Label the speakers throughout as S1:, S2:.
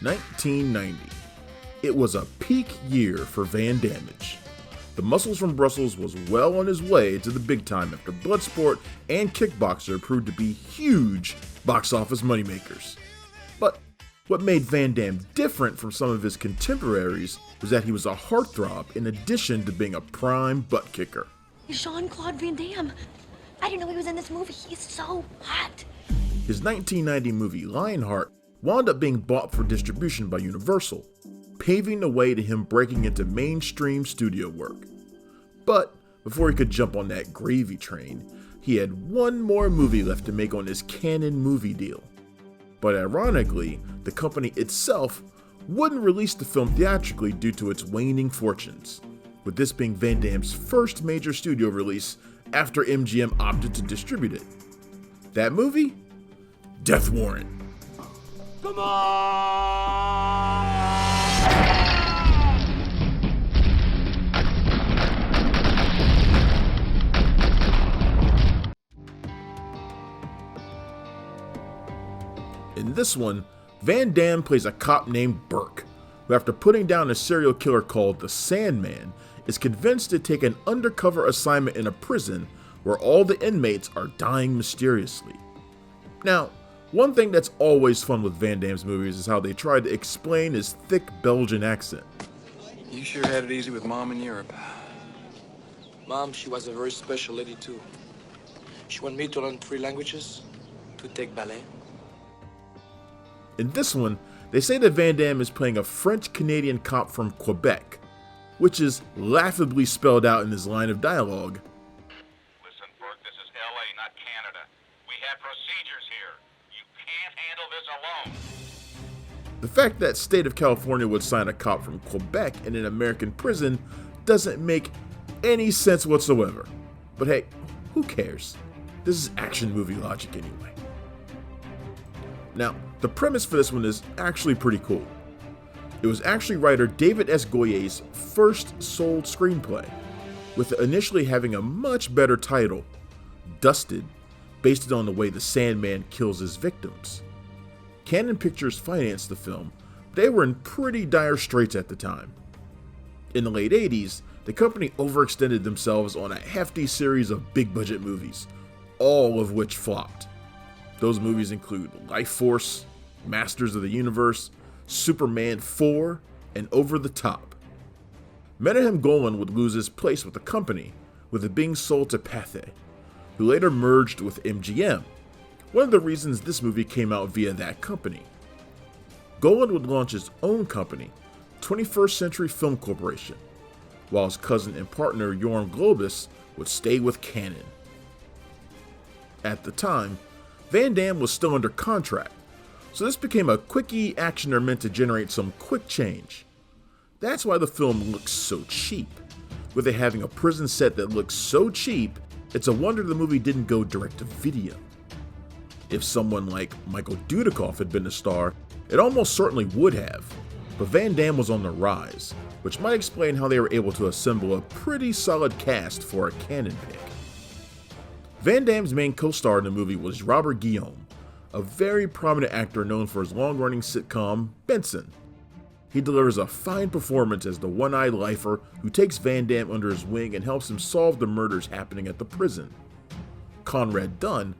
S1: 1990. It was a peak year for Van Damme. The Muscles from Brussels was well on his way to the big time after Bloodsport and Kickboxer proved to be huge box office moneymakers. But what made Van Damme different from some of his contemporaries was that he was a heartthrob in addition to being a prime butt kicker.
S2: Jean-Claude Van Damme. I didn't know he was in this movie. He's so hot.
S1: His 1990 movie Lionheart wound up being bought for distribution by Universal, paving the way to him breaking into mainstream studio work. But before he could jump on that gravy train, he had one more movie left to make on his Canon movie deal. But ironically, the company itself wouldn't release the film theatrically due to its waning fortunes, with this being Van Damme's first major studio release after MGM opted to distribute it. That movie? Death Warrant.
S3: Come on!
S1: In this one, Van Damme plays a cop named Burke, who after putting down a serial killer called the Sandman, is convinced to take an undercover assignment in a prison where all the inmates are dying mysteriously. Now, one thing that's always fun with Van Damme's movies is how they try to explain his thick Belgian accent.
S4: You sure had it easy with Mom in Europe.
S5: Mom, she was a very special lady too. She wanted me to learn 3 languages, to take ballet.
S1: In this one, they say that Van Damme is playing a French-Canadian cop from Quebec, which is laughably spelled out in his line of dialogue.
S6: Listen, Burke, this is LA, not Canada. We have procedures here. You can't handle this alone.
S1: The fact that state of California would sign a cop from Quebec in an American prison doesn't make any sense whatsoever. But hey, who cares? This is action movie logic anyway. Now, the premise for this one is actually pretty cool. It was actually writer David S. Goyer's first sold screenplay, with it initially having a much better title, Dusted, based on the way the Sandman kills his victims. Canon Pictures financed the film. They were in pretty dire straits at the time. In the late 80s, the company overextended themselves on a hefty series of big-budget movies, all of which flopped. Those movies include Life Force, Masters of the Universe, Superman 4, and Over the Top. Menahem Golan would lose his place with the company, with it being sold to Pathé, who later merged with MGM, one of the reasons this movie came out via that company. Golan would launch his own company, 21st Century Film Corporation, while his cousin and partner Jorn Globus would stay with Canon. At the time, Van Damme was still under contract, so this became a quickie actioner meant to generate some quick change. That's why the film looks so cheap. With it having a prison set that looks so cheap, it's a wonder the movie didn't go direct to video. If someone like Michael Dudikoff had been the star, it almost certainly would have, but Van Damme was on the rise, which might explain how they were able to assemble a pretty solid cast for a Canon pick. Van Damme's main co-star in the movie was Robert Guillaume, a very prominent actor known for his long-running sitcom, Benson. He delivers a fine performance as the one-eyed lifer who takes Van Damme under his wing and helps him solve the murders happening at the prison. Conrad Dunn,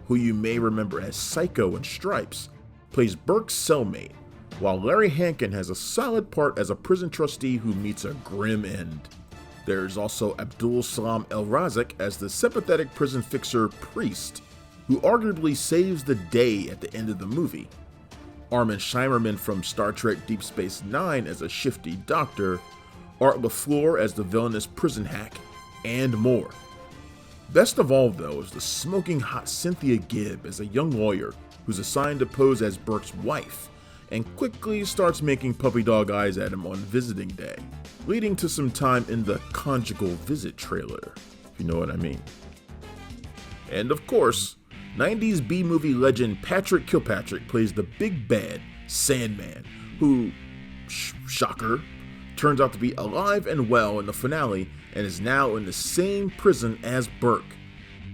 S1: who you may remember as Psycho in Stripes, plays Burke's cellmate, while Larry Hankin has a solid part as a prison trustee who meets a grim end. There's also Abdul Salam El Razik as the sympathetic prison fixer Priest, who arguably saves the day at the end of the movie. Armin Shimerman from Star Trek Deep Space Nine as a shifty doctor, Art LaFleur as the villainous prison hack, and more. Best of all, though, is the smoking hot Cynthia Gibb as a young lawyer who's assigned to pose as Burke's wife, and quickly starts making puppy dog eyes at him on visiting day, leading to some time in the conjugal visit trailer, if you know what I mean. And of course, 90s B-movie legend Patrick Kilpatrick plays the big bad Sandman, who, shocker, turns out to be alive and well in the finale and is now in the same prison as Burke.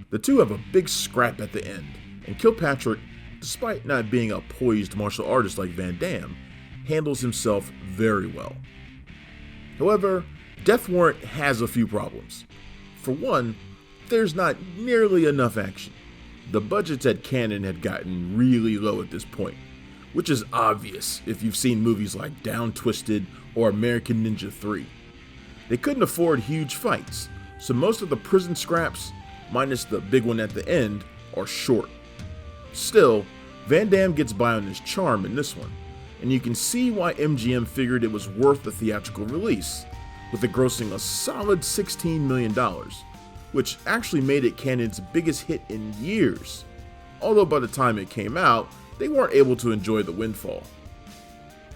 S1: The two have a big scrap at the end, and Kilpatrick, despite not being a poised martial artist like Van Damme, handles himself very well. However, Death Warrant has a few problems. For one, there's not nearly enough action. The budgets at Cannon had gotten really low at this point, which is obvious if you've seen movies like Down Twisted or American Ninja 3. They couldn't afford huge fights, so most of the prison scraps, minus the big one at the end, are short. Still, Van Damme gets by on his charm in this one, and you can see why MGM figured it was worth the theatrical release, with it grossing a solid $16 million, which actually made it Cannon's biggest hit in years, although by the time it came out, they weren't able to enjoy the windfall.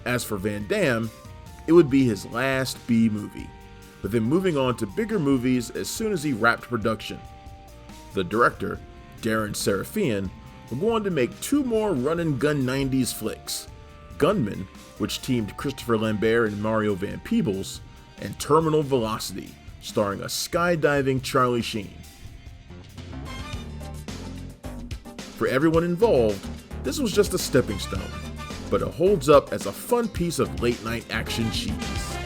S1: As for Van Damme, it would be his last B movie, with him moving on to bigger movies as soon as he wrapped production. The director, Darren Sarafian, would go on to make 2 more run-and-gun 90s flicks, Gunman, which teamed Christopher Lambert and Mario Van Peebles, and Terminal Velocity, starring a skydiving Charlie Sheen. For everyone involved, this was just a stepping stone, but it holds up as a fun piece of late-night action cheese.